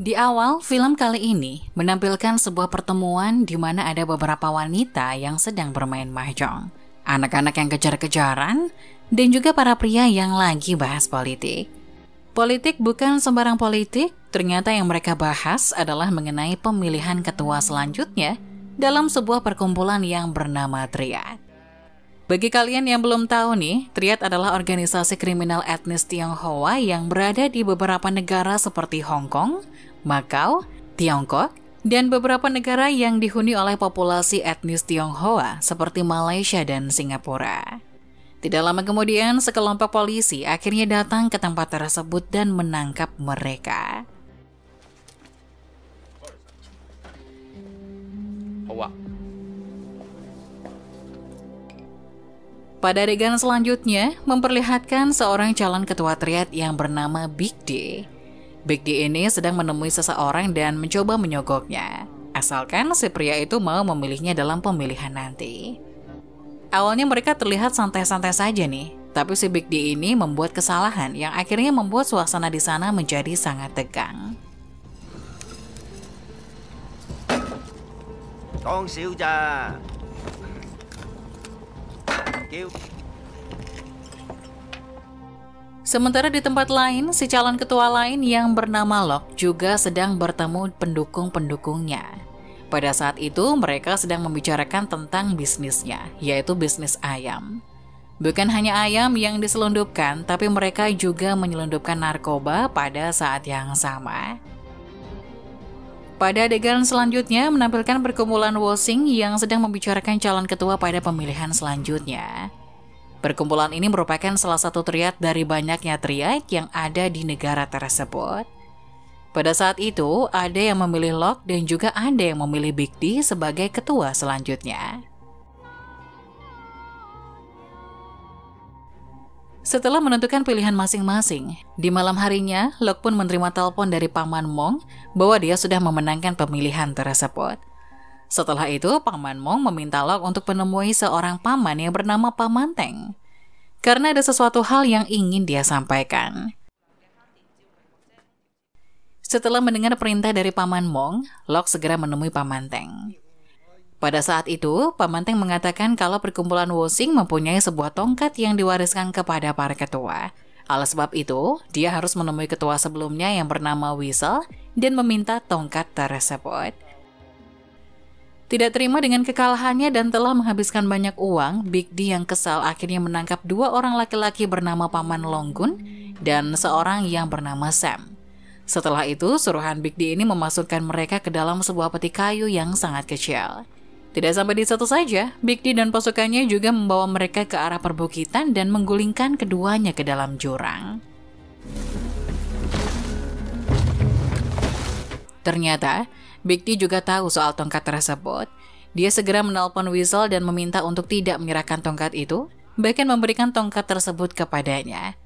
Di awal, film kali ini menampilkan sebuah pertemuan di mana ada beberapa wanita yang sedang bermain mahjong, anak-anak yang kejar-kejaran, dan juga para pria yang lagi bahas politik. Politik bukan sembarang politik, ternyata yang mereka bahas adalah mengenai pemilihan ketua selanjutnya dalam sebuah perkumpulan yang bernama Triad. Bagi kalian yang belum tahu nih, Triad adalah organisasi kriminal etnis Tionghoa yang berada di beberapa negara seperti Hong Kong, Macau, Tiongkok, dan beberapa negara yang dihuni oleh populasi etnis Tionghoa seperti Malaysia dan Singapura. Tidak lama kemudian, sekelompok polisi akhirnya datang ke tempat tersebut dan menangkap mereka. Pada adegan selanjutnya, memperlihatkan seorang calon ketua Triad yang bernama Big D. Big D ini sedang menemui seseorang dan mencoba menyogoknya, asalkan si pria itu mau memilihnya dalam pemilihan nanti. Awalnya mereka terlihat santai-santai saja nih, tapi si Big D ini membuat kesalahan yang akhirnya membuat suasana di sana menjadi sangat tegang. Sementara di tempat lain, si calon ketua lain yang bernama Lok juga sedang bertemu pendukung-pendukungnya. Pada saat itu, mereka sedang membicarakan tentang bisnisnya, yaitu bisnis ayam. Bukan hanya ayam yang diselundupkan, tapi mereka juga menyelundupkan narkoba pada saat yang sama. Pada adegan selanjutnya menampilkan perkumpulan Wosing yang sedang membicarakan calon ketua pada pemilihan selanjutnya. Perkumpulan ini merupakan salah satu triad dari banyaknya triad yang ada di negara tersebut. Pada saat itu, ada yang memilih Lok dan juga ada yang memilih Big D sebagai ketua selanjutnya. Setelah menentukan pilihan masing-masing, di malam harinya, Lok pun menerima telepon dari Paman Mong bahwa dia sudah memenangkan pemilihan tersebut. Setelah itu, Paman Mong meminta Lok untuk menemui seorang paman yang bernama Paman Teng, karena ada sesuatu hal yang ingin dia sampaikan. Setelah mendengar perintah dari Paman Mong, Lok segera menemui Paman Teng. Pada saat itu, Paman Teng mengatakan kalau perkumpulan Wosing mempunyai sebuah tongkat yang diwariskan kepada para ketua. Oleh sebab itu, dia harus menemui ketua sebelumnya yang bernama Whistle dan meminta tongkat tersebut. Tidak terima dengan kekalahannya dan telah menghabiskan banyak uang, Big D yang kesal akhirnya menangkap dua orang laki-laki bernama Paman Longgun dan seorang yang bernama Sam. Setelah itu, suruhan Big D ini memasukkan mereka ke dalam sebuah peti kayu yang sangat kecil. Tidak sampai di situ saja, Big D dan pasukannya juga membawa mereka ke arah perbukitan dan menggulingkan keduanya ke dalam jurang. Ternyata, Big D juga tahu soal tongkat tersebut. Dia segera menelpon Whistle dan meminta untuk tidak menyerahkan tongkat itu, bahkan memberikan tongkat tersebut kepadanya.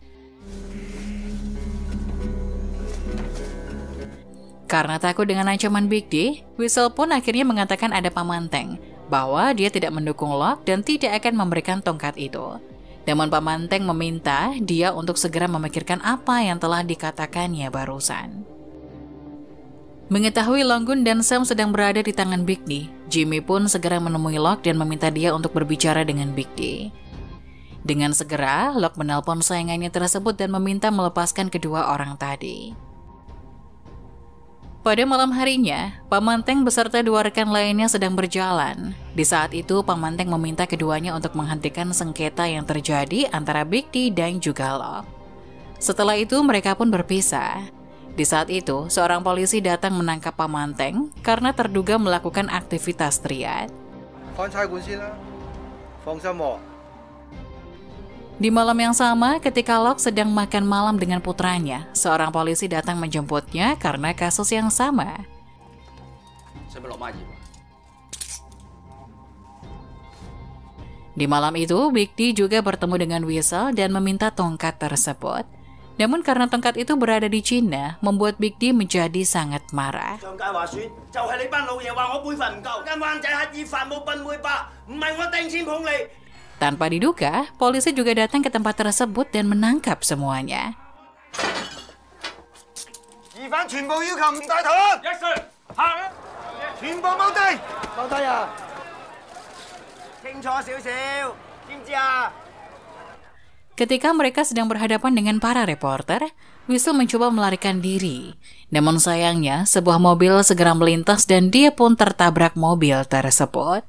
Karena takut dengan ancaman Big D, Whistle pun akhirnya mengatakan ada Paman Teng, bahwa dia tidak mendukung Lok dan tidak akan memberikan tongkat itu. Namun Paman Teng meminta dia untuk segera memikirkan apa yang telah dikatakannya barusan. Mengetahui Longgun dan Sam sedang berada di tangan Big D, Jimmy pun segera menemui Lok dan meminta dia untuk berbicara dengan Big D. Dengan segera, Lok menelpon sayangannya tersebut dan meminta melepaskan kedua orang tadi. Pada malam harinya, Paman Teng beserta dua rekan lainnya sedang berjalan. Di saat itu, Paman Teng meminta keduanya untuk menghentikan sengketa yang terjadi antara Big D dan juga Lok. Setelah itu, mereka pun berpisah. Di saat itu, seorang polisi datang menangkap Paman Teng karena terduga melakukan aktivitas triad. Di malam yang sama, ketika Lok sedang makan malam dengan putranya, seorang polisi datang menjemputnya karena kasus yang sama. Di malam itu, Big D juga bertemu dengan Whistle dan meminta tongkat tersebut. Namun karena tongkat itu berada di Cina, membuat Big D menjadi sangat marah. Tanpa diduga, polisi juga datang ke tempat tersebut dan menangkap semuanya. 疑犯全部要求唔帶頭。Yes sir。行。全部踎低。踎低啊！清楚少少，知唔知啊？ Ketika mereka sedang berhadapan dengan para reporter, Whistle mencoba melarikan diri. Namun sayangnya, sebuah mobil segera melintas dan dia pun tertabrak mobil tersebut.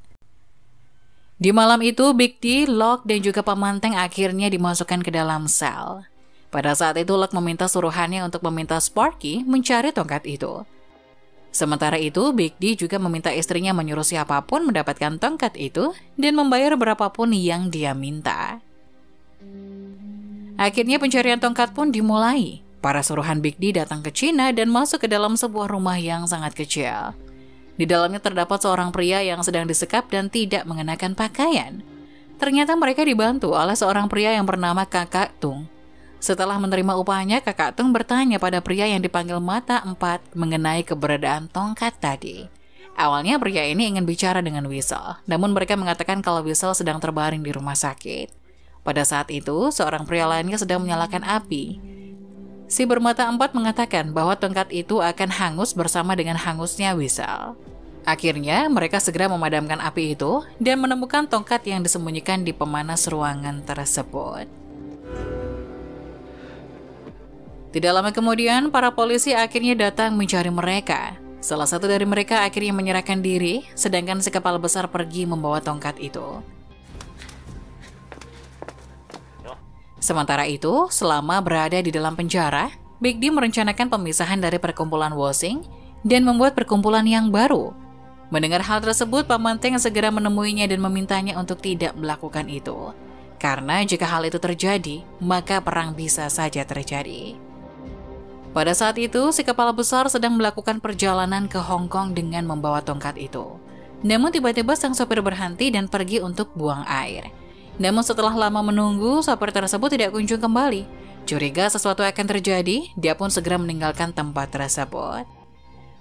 Di malam itu, Big D, Locke, dan juga Pamanteng akhirnya dimasukkan ke dalam sel. Pada saat itu, Locke meminta suruhannya untuk meminta Sparky mencari tongkat itu. Sementara itu, Big D juga meminta istrinya menyuruh siapapun mendapatkan tongkat itu dan membayar berapapun yang dia minta. Akhirnya pencarian tongkat pun dimulai. Para suruhan Big D datang ke China dan masuk ke dalam sebuah rumah yang sangat kecil. Di dalamnya terdapat seorang pria yang sedang disekap dan tidak mengenakan pakaian. Ternyata mereka dibantu oleh seorang pria yang bernama Kakak Tung. Setelah menerima upahnya, Kakak Tung bertanya pada pria yang dipanggil Mata Empat mengenai keberadaan tongkat tadi. Awalnya pria ini ingin bicara dengan Whistle, namun mereka mengatakan kalau Whistle sedang terbaring di rumah sakit. Pada saat itu, seorang pria lainnya sedang menyalakan api. Si bermata empat mengatakan bahwa tongkat itu akan hangus bersama dengan hangusnya Whistle. Akhirnya, mereka segera memadamkan api itu dan menemukan tongkat yang disembunyikan di pemanas ruangan tersebut. Tidak lama kemudian, para polisi akhirnya datang mencari mereka. Salah satu dari mereka akhirnya menyerahkan diri, sedangkan si kepala besar pergi membawa tongkat itu. Sementara itu, selama berada di dalam penjara, Big D merencanakan pemisahan dari perkumpulan Wosing dan membuat perkumpulan yang baru. Mendengar hal tersebut, Pamanteng segera menemuinya dan memintanya untuk tidak melakukan itu. Karena jika hal itu terjadi, maka perang bisa saja terjadi. Pada saat itu, si kepala besar sedang melakukan perjalanan ke Hong Kong dengan membawa tongkat itu. Namun tiba-tiba sang sopir berhenti dan pergi untuk buang air. Namun setelah lama menunggu, sopir tersebut tidak kunjung kembali. Curiga sesuatu akan terjadi, dia pun segera meninggalkan tempat tersebut.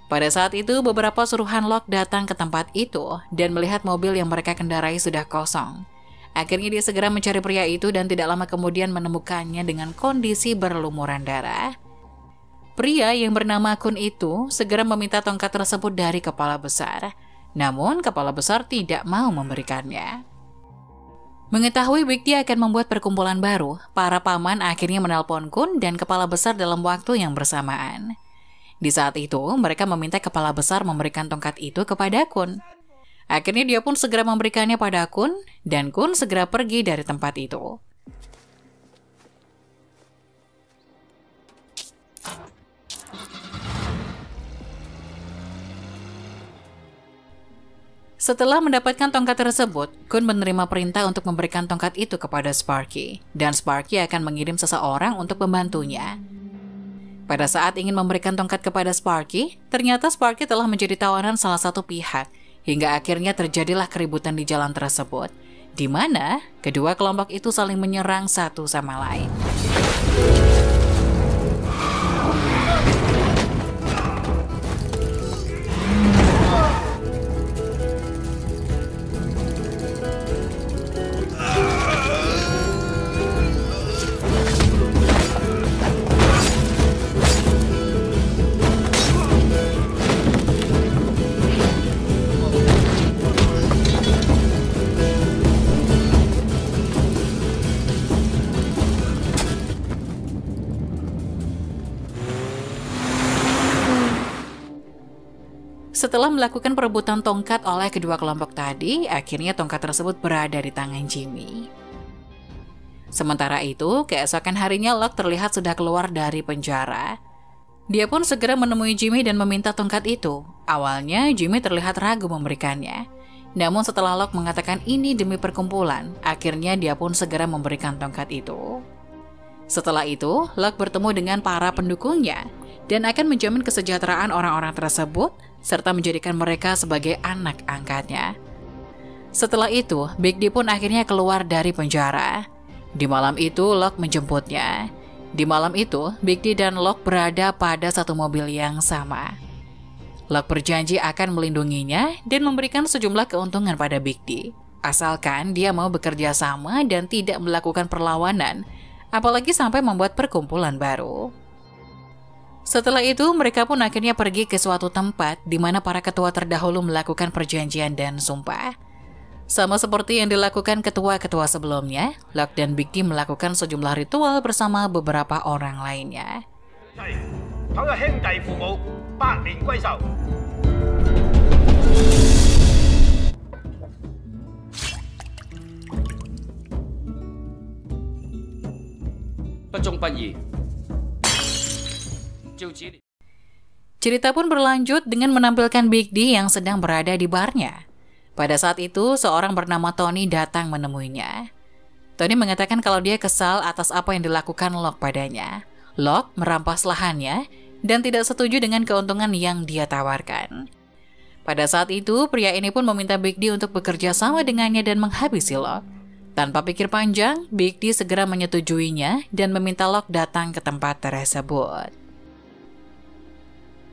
Pada saat itu, beberapa suruhan Locke datang ke tempat itu dan melihat mobil yang mereka kendarai sudah kosong. Akhirnya dia segera mencari pria itu dan tidak lama kemudian menemukannya dengan kondisi berlumuran darah. Pria yang bernama Kun itu segera meminta tongkat tersebut dari kepala besar. Namun, kepala besar tidak mau memberikannya. Mengetahui Big D akan membuat perkumpulan baru, para paman akhirnya menelpon Kun dan kepala besar dalam waktu yang bersamaan. Di saat itu, mereka meminta kepala besar memberikan tongkat itu kepada Kun. Akhirnya dia pun segera memberikannya pada Kun, dan Kun segera pergi dari tempat itu. Setelah mendapatkan tongkat tersebut, Kun menerima perintah untuk memberikan tongkat itu kepada Sparky, dan Sparky akan mengirim seseorang untuk membantunya. Pada saat ingin memberikan tongkat kepada Sparky, ternyata Sparky telah menjadi tawanan salah satu pihak, hingga akhirnya terjadilah keributan di jalan tersebut, di mana kedua kelompok itu saling menyerang satu sama lain. Setelah melakukan perebutan tongkat oleh kedua kelompok tadi, akhirnya tongkat tersebut berada di tangan Jimmy. Sementara itu, keesokan harinya Locke terlihat sudah keluar dari penjara. Dia pun segera menemui Jimmy dan meminta tongkat itu. Awalnya, Jimmy terlihat ragu memberikannya. Namun setelah Locke mengatakan ini demi perkumpulan, akhirnya dia pun segera memberikan tongkat itu. Setelah itu, Locke bertemu dengan para pendukungnya dan akan menjamin kesejahteraan orang-orang tersebut serta menjadikan mereka sebagai anak angkatnya. Setelah itu, Big D pun akhirnya keluar dari penjara. Di malam itu, Locke menjemputnya. Di malam itu, Big D dan Locke berada pada satu mobil yang sama. Locke berjanji akan melindunginya dan memberikan sejumlah keuntungan pada Big D, asalkan dia mau bekerja sama dan tidak melakukan perlawanan, apalagi sampai membuat perkumpulan baru. Setelah itu, mereka pun akhirnya pergi ke suatu tempat di mana para ketua terdahulu melakukan perjanjian dan sumpah. Sama seperti yang dilakukan ketua-ketua sebelumnya, Locke dan Big D melakukan sejumlah ritual bersama beberapa orang lainnya. Cerita pun berlanjut dengan menampilkan Big D yang sedang berada di barnya. Pada saat itu, seorang bernama Tony datang menemuinya. Tony mengatakan kalau dia kesal atas apa yang dilakukan Locke padanya. Locke merampas lahannya dan tidak setuju dengan keuntungan yang dia tawarkan. Pada saat itu, pria ini pun meminta Big D untuk bekerja sama dengannya dan menghabisi Locke. Tanpa pikir panjang, Big D segera menyetujuinya dan meminta Locke datang ke tempat tersebut.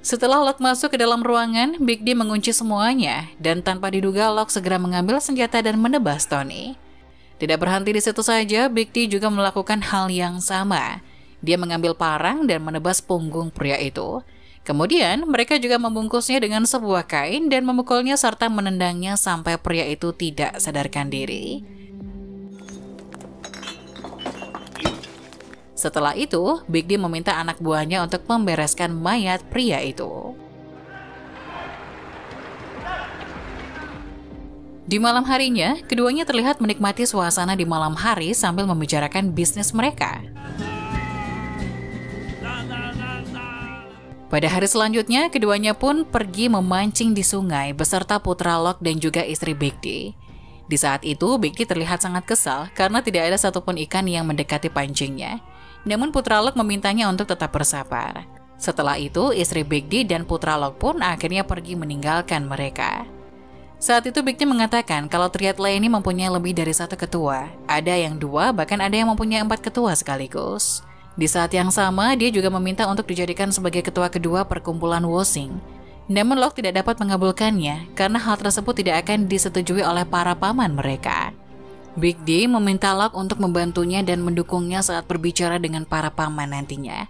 Setelah Locke masuk ke dalam ruangan, Big D mengunci semuanya dan tanpa diduga Locke segera mengambil senjata dan menebas Tony. Tidak berhenti di situ saja, Big D juga melakukan hal yang sama. Dia mengambil parang dan menebas punggung pria itu. Kemudian, mereka juga membungkusnya dengan sebuah kain dan memukulnya serta menendangnya sampai pria itu tidak sadarkan diri. Setelah itu, Big D meminta anak buahnya untuk membereskan mayat pria itu. Di malam harinya, keduanya terlihat menikmati suasana di malam hari sambil membicarakan bisnis mereka. Pada hari selanjutnya, keduanya pun pergi memancing di sungai beserta putra Locke dan juga istri Big D. Di saat itu, Big D terlihat sangat kesal karena tidak ada satupun ikan yang mendekati pancingnya. Namun putra Locke memintanya untuk tetap bersabar. Setelah itu, istri Big D dan putra Locke pun akhirnya pergi meninggalkan mereka. Saat itu Big D mengatakan kalau triathlon ini mempunyai lebih dari satu ketua. Ada yang 2, bahkan ada yang mempunyai 4 ketua sekaligus. Di saat yang sama, dia juga meminta untuk dijadikan sebagai ketua kedua perkumpulan Wosing. Namun Locke tidak dapat mengabulkannya karena hal tersebut tidak akan disetujui oleh para paman mereka. Big D meminta Locke untuk membantunya dan mendukungnya saat berbicara dengan para paman nantinya.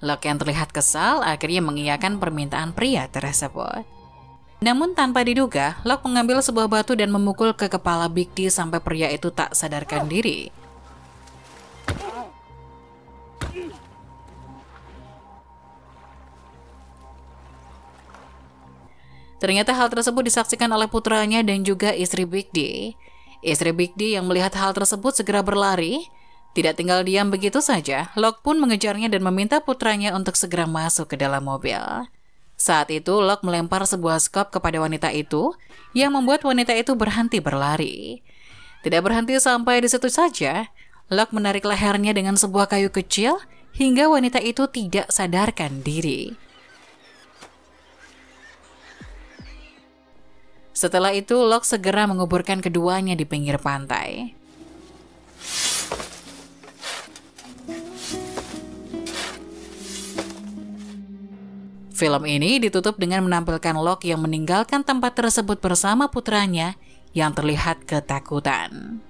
Locke yang terlihat kesal akhirnya mengiyakan permintaan pria tersebut. Namun tanpa diduga, Locke mengambil sebuah batu dan memukul ke kepala Big D sampai pria itu tak sadarkan diri. Ternyata hal tersebut disaksikan oleh putranya dan juga istri Big D. Istri Big D yang melihat hal tersebut segera berlari. Tidak tinggal diam begitu saja, Locke pun mengejarnya dan meminta putranya untuk segera masuk ke dalam mobil. Saat itu, Locke melempar sebuah skop kepada wanita itu, yang membuat wanita itu berhenti berlari. Tidak berhenti sampai di situ saja, Locke menarik lehernya dengan sebuah kayu kecil, hingga wanita itu tidak sadarkan diri. Setelah itu, Locke segera menguburkan keduanya di pinggir pantai. Film ini ditutup dengan menampilkan Locke yang meninggalkan tempat tersebut bersama putranya yang terlihat ketakutan.